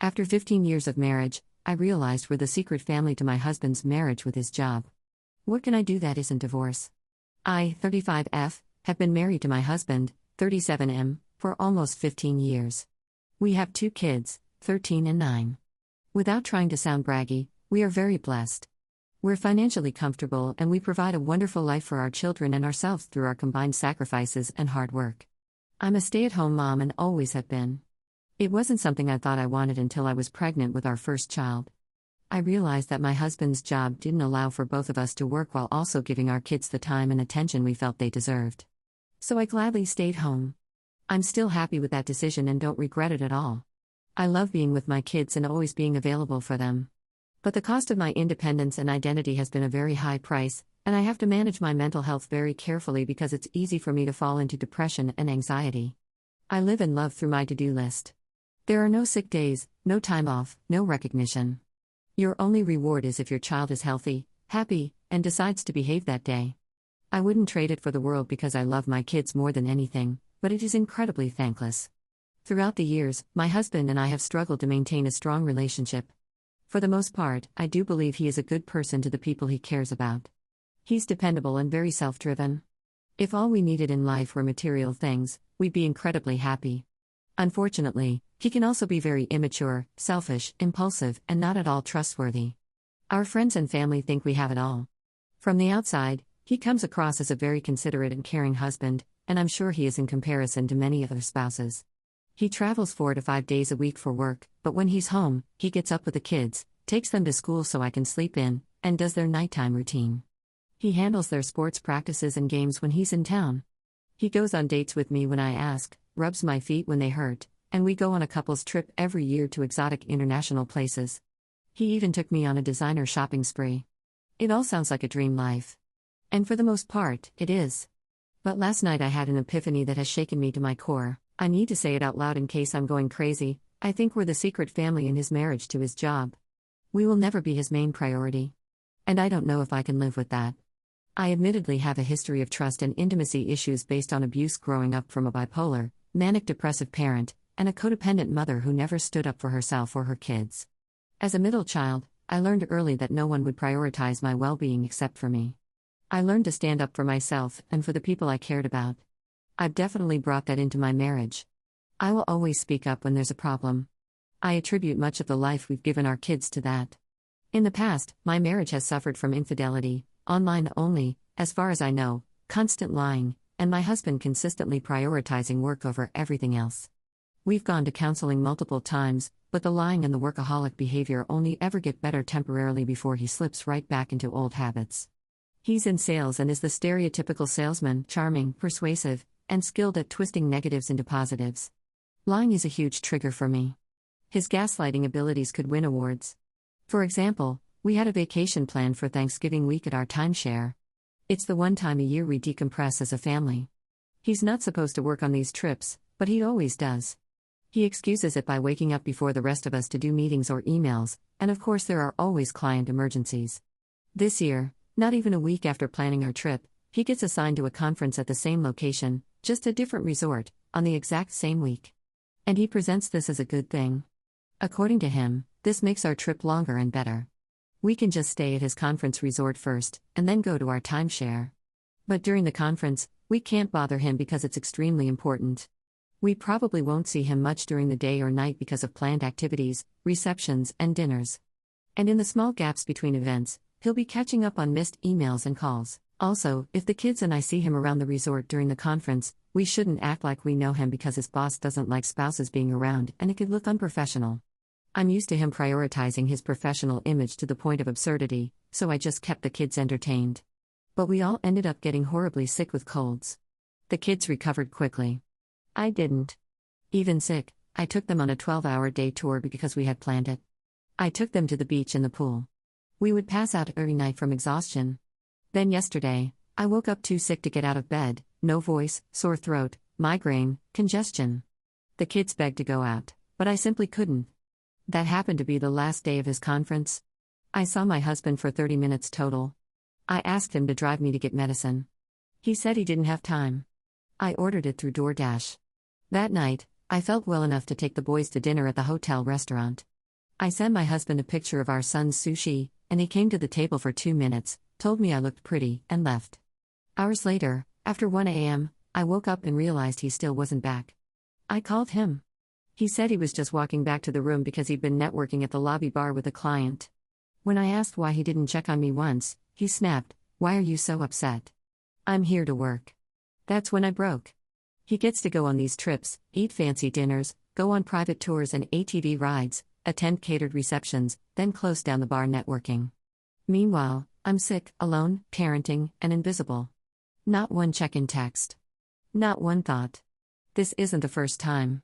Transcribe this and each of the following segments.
After 15 years of marriage, I realized we're the secret family to my husband's marriage with his job. What can I do that isn't divorce? I, 35F, have been married to my husband, 37M, for almost 15 years. We have 2 kids, 13 and 9. Without trying to sound braggy, we are very blessed. We're financially comfortable and we provide a wonderful life for our children and ourselves through our combined sacrifices and hard work. I'm a stay-at-home mom and always have been. It wasn't something I thought I wanted until I was pregnant with our first child. I realized that my husband's job didn't allow for both of us to work while also giving our kids the time and attention we felt they deserved. So I gladly stayed home. I'm still happy with that decision and don't regret it at all. I love being with my kids and always being available for them. But the cost of my independence and identity has been a very high price, and I have to manage my mental health very carefully because it's easy for me to fall into depression and anxiety. I live and love through my to-do list. There are no sick days, no time off, no recognition. Your only reward is if your child is healthy, happy, and decides to behave that day. I wouldn't trade it for the world because I love my kids more than anything, but it is incredibly thankless. Throughout the years, my husband and I have struggled to maintain a strong relationship. For the most part, I do believe he is a good person to the people he cares about. He's dependable and very self-driven. If all we needed in life were material things, we'd be incredibly happy. Unfortunately, he can also be very immature, selfish, impulsive, and not at all trustworthy. Our friends and family think we have it all. From the outside, he comes across as a very considerate and caring husband, and I'm sure he is in comparison to many other spouses. He travels 4 to 5 days a week for work, but when he's home, he gets up with the kids, takes them to school so I can sleep in, and does their nighttime routine. He handles their sports practices and games when he's in town. He goes on dates with me when I ask, rubs my feet when they hurt, and we go on a couple's trip every year to exotic international places. He even took me on a designer shopping spree. It all sounds like a dream life. And for the most part, it is. But last night I had an epiphany that has shaken me to my core. I need to say it out loud in case I'm going crazy. I think we're the secret family in his marriage to his job. We will never be his main priority. And I don't know if I can live with that. I admittedly have a history of trust and intimacy issues based on abuse growing up from a bipolar, manic-depressive parent, and a codependent mother who never stood up for herself or her kids. As a middle child, I learned early that no one would prioritize my well-being except for me. I learned to stand up for myself and for the people I cared about. I've definitely brought that into my marriage. I will always speak up when there's a problem. I attribute much of the life we've given our kids to that. In the past, my marriage has suffered from infidelity, online only, as far as I know, constant lying, and my husband consistently prioritizing work over everything else. We've gone to counseling multiple times, but the lying and the workaholic behavior only ever get better temporarily before he slips right back into old habits. He's in sales and is the stereotypical salesman, charming, persuasive, and skilled at twisting negatives into positives. Lying is a huge trigger for me. His gaslighting abilities could win awards. For example, we had a vacation planned for Thanksgiving week at our timeshare. It's the one time a year we decompress as a family. He's not supposed to work on these trips, but he always does. He excuses it by waking up before the rest of us to do meetings or emails, and of course there are always client emergencies. This year, not even a week after planning our trip, he gets assigned to a conference at the same location, just a different resort, on the exact same week. And he presents this as a good thing. According to him, this makes our trip longer and better. We can just stay at his conference resort first, and then go to our timeshare. But during the conference, we can't bother him because it's extremely important. We probably won't see him much during the day or night because of planned activities, receptions, and dinners. And in the small gaps between events, he'll be catching up on missed emails and calls. Also, if the kids and I see him around the resort during the conference, we shouldn't act like we know him because his boss doesn't like spouses being around and it could look unprofessional. I'm used to him prioritizing his professional image to the point of absurdity, so I just kept the kids entertained. But we all ended up getting horribly sick with colds. The kids recovered quickly. I didn't. Even sick, I took them on a 12-hour day tour because we had planned it. I took them to the beach and the pool. We would pass out every night from exhaustion. Then yesterday, I woke up too sick to get out of bed, no voice, sore throat, migraine, congestion. The kids begged to go out, but I simply couldn't. That happened to be the last day of his conference. I saw my husband for 30 minutes total. I asked him to drive me to get medicine. He said he didn't have time. I ordered it through DoorDash. That night, I felt well enough to take the boys to dinner at the hotel restaurant. I sent my husband a picture of our son's sushi, and he came to the table for 2 minutes, told me I looked pretty, and left. Hours later, after 1 a.m., I woke up and realized he still wasn't back. I called him. He said he was just walking back to the room because he'd been networking at the lobby bar with a client. When I asked why he didn't check on me once, he snapped, "Why are you so upset? I'm here to work." That's when I broke. He gets to go on these trips, eat fancy dinners, go on private tours and ATV rides, attend catered receptions, then close down the bar networking. Meanwhile, I'm sick, alone, parenting, and invisible. Not one check-in text. Not one thought. This isn't the first time.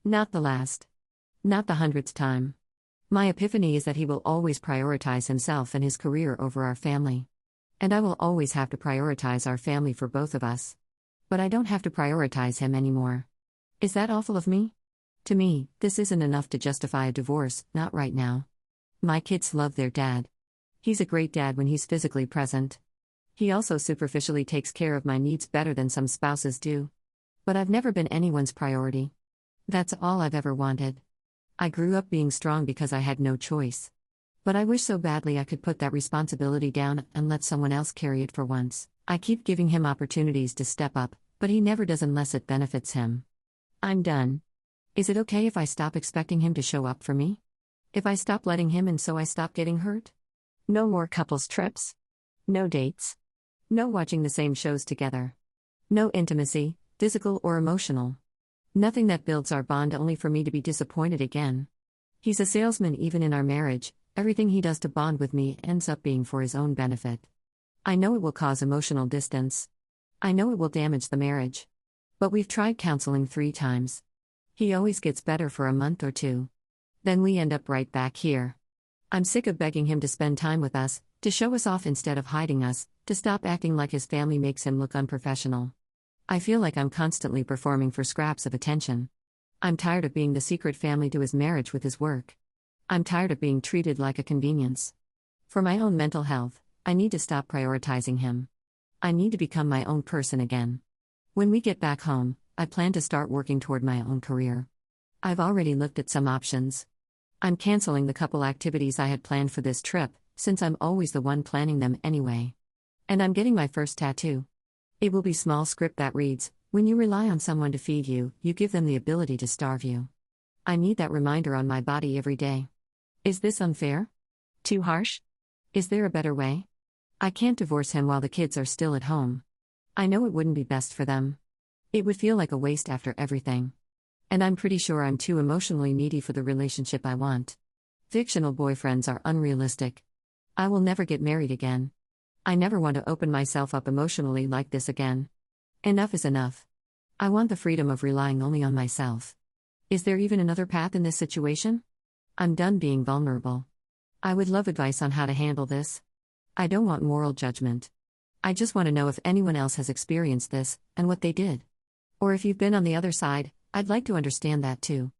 Not the last. Not the 100th time. My epiphany is that he will always prioritize himself and his career over our family. And I will always have to prioritize our family for both of us. But I don't have to prioritize him anymore. Is that awful of me? To me, this isn't enough to justify a divorce, not right now. My kids love their dad. He's a great dad when he's physically present. He also superficially takes care of my needs better than some spouses do. But I've never been anyone's priority. That's all I've ever wanted. I grew up being strong because I had no choice. But I wish so badly I could put that responsibility down and let someone else carry it for once. I keep giving him opportunities to step up, but he never does unless it benefits him. I'm done. Is it okay if I stop expecting him to show up for me? If I stop letting him and so I stop getting hurt? No more couples trips. No dates. No watching the same shows together. No intimacy, physical or emotional. Nothing that builds our bond only for me to be disappointed again. He's a salesman even in our marriage, everything he does to bond with me ends up being for his own benefit. I know it will cause emotional distance. I know it will damage the marriage. But we've tried counseling 3 times. He always gets better for a month or 2. Then we end up right back here. I'm sick of begging him to spend time with us, to show us off instead of hiding us, to stop acting like his family makes him look unprofessional. I feel like I'm constantly performing for scraps of attention. I'm tired of being the secret family to his marriage with his work. I'm tired of being treated like a convenience. For my own mental health, I need to stop prioritizing him. I need to become my own person again. When we get back home, I plan to start working toward my own career. I've already looked at some options. I'm canceling the couple activities I had planned for this trip, since I'm always the one planning them anyway. And I'm getting my first tattoo. It will be small script that reads, "When you rely on someone to feed you, you give them the ability to starve you." I need that reminder on my body every day. Is this unfair? Too harsh? Is there a better way? I can't divorce him while the kids are still at home. I know it wouldn't be best for them. It would feel like a waste after everything. And I'm pretty sure I'm too emotionally needy for the relationship I want. Fictional boyfriends are unrealistic. I will never get married again. I never want to open myself up emotionally like this again. Enough is enough. I want the freedom of relying only on myself. Is there even another path in this situation? I'm done being vulnerable. I would love advice on how to handle this. I don't want moral judgment. I just want to know if anyone else has experienced this, and what they did. Or if you've been on the other side, I'd like to understand that too.